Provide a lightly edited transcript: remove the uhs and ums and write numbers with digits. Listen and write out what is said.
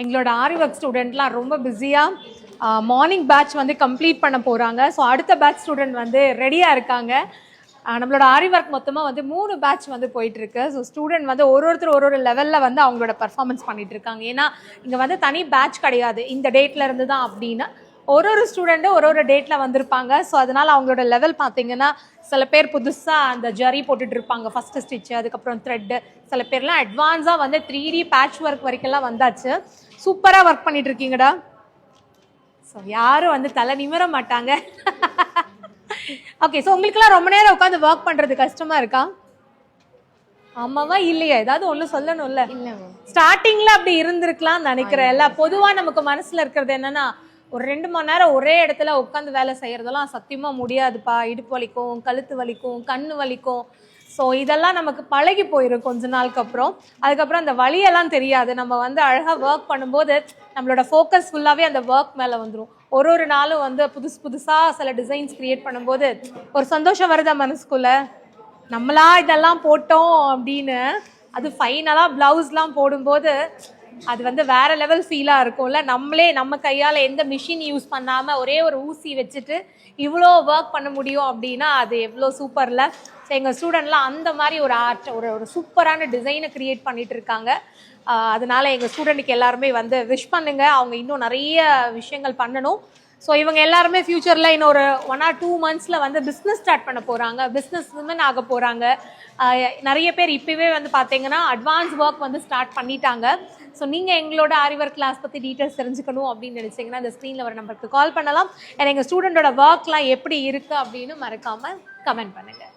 எங்களோட ஆரி ஒர்க் ஸ்டூடெண்ட்லாம் ரொம்ப பிஸியாக மார்னிங் பேட்ச் வந்து கம்ப்ளீட் பண்ண போகிறாங்க. ஸோ அடுத்த பேட்ச் ஸ்டூடெண்ட் வந்து ரெடியாக இருக்காங்க. நம்மளோட ஆரி ஒர்க் மொத்தமாக வந்து 3 பேட்ச் வந்து போயிட்டுருக்கு. ஸோ ஸ்டூடெண்ட் வந்து ஒருத்தர் ஒரு லெவலில் வந்து அவங்களோட பர்ஃபார்மன்ஸ் பண்ணிட்டு இருக்காங்க. ஏன்னா இங்கே வந்து தனி பேட்ச் கிடையாது, இந்த டேட்ல இருந்து தான் அப்படின்னு ஒரு ஸ்டூடெண்ட்டு ஒரு டேட்டில் வந்திருப்பாங்க. ஸோ அதனால் அவங்களோட லெவல் பார்த்தீங்கன்னா சில பேர் புதுசாக அந்த ஜரி போட்டுட்டு இருப்பாங்க, ஃபஸ்ட்டு ஸ்டிச்சு, அதுக்கப்புறம் த்ரெட்டு. சில பேர்லாம் அட்வான்ஸாக வந்து 3D பேட்ச் ஒர்க் வரைக்கும்லாம் வந்தாச்சு. சூப்பராக ஒர்க் பண்ணிட்டு இருக்கீங்கடா. ஸோ யாரும் வந்து தலை நிமிர மாட்டாங்க. ஓகே, ஸோ உங்களுக்குலாம் ரொம்ப நேரம் உட்காந்து ஒர்க் பண்ணுறது கஷ்டமாக இருக்கா? ஆமாவா இல்லையா? ஏதாவது ஒன்று சொல்லணும்ல. ஸ்டார்டிங்ல அப்படி இருந்திருக்கலாம் நினைக்கிறேன். இல்ல பொதுவா நமக்கு மனசுல இருக்கிறது என்னன்னா, ஒரு 2 மணி நேரம் ஒரே இடத்துல உட்காந்து வேலை செய்யறதெல்லாம் சத்தியமா முடியாதுப்பா. இடுப்பு வலிக்கும், கழுத்து வலிக்கும், கண்ணு வலிக்கும். ஸோ இதெல்லாம் நமக்கு பழகி போயிடும் கொஞ்ச நாளுக்கு அப்புறம். அதுக்கப்புறம் அந்த வலியெல்லாம் தெரியாது. நம்ம வந்து அழகாக ஒர்க் பண்ணும்போது நம்மளோட ஃபோக்கஸ் ஃபுல்லாகவே அந்த ஒர்க் மேலே வந்துடும். ஒரு நாளும் வந்து புதுசாக சில டிசைன்ஸ் கிரியேட் பண்ணும்போது ஒரு சந்தோஷம் வருதா மனசுக்குள்ள, நம்மளா இதெல்லாம் போட்டோம் அப்படின்னு. அது ஃபைனலாக ப்ளவுஸ்லாம் போடும்போது அது வந்து வேற லெவல் ஃபீலாக இருக்கும்ல. நம்மளே நம்ம கையால் எந்த மிஷின் யூஸ் பண்ணாமல் ஒரே ஒரு ஊசி வச்சுட்டு இவ்வளோ ஒர்க் பண்ண முடியும் அப்படின்னா அது எவ்வளோ சூப்பரில். ஸோ எங்கள் ஸ்டூடெண்ட்லாம் அந்த மாதிரி ஒரு ஆர்ட் ஒரு சூப்பரான டிசைனை க்ரியேட் பண்ணிட்டு இருக்காங்க. அதனால எங்கள் ஸ்டூடெண்ட்டுக்கு எல்லாருமே வந்து விஷ் பண்ணுங்க. அவங்க இன்னும் நிறைய விஷயங்கள் பண்ணணும். ஸோ இவங்க எல்லாருமே ஃப்யூச்சரில் இன்னும் ஒரு 1 or 2 months வந்து பிஸ்னஸ் ஸ்டார்ட் பண்ண போகிறாங்க, பிஸ்னஸ் விமன் ஆக போகிறாங்க. நிறைய பேர் இப்போவே வந்து பார்த்தீங்கன்னா அட்வான்ஸ் ஒர்க் வந்து ஸ்டார்ட் பண்ணிட்டாங்க. ஸோ நீங்கள் எங்களோட ஆரி ஒர்க் கிளாஸ் பற்றி டீட்டெயில்ஸ் தெரிஞ்சுக்கணும் அப்படின்னு நினச்சிங்கன்னா இந்த ஸ்க்ரீனில் வர நம்பருக்கு கால் பண்ணலாம். எங்கள் ஸ்டூடெண்டோட ஒர்க்லாம் எப்படி இருக்குது அப்படின்னு மறக்காமல் கமெண்ட் பண்ணுங்கள்.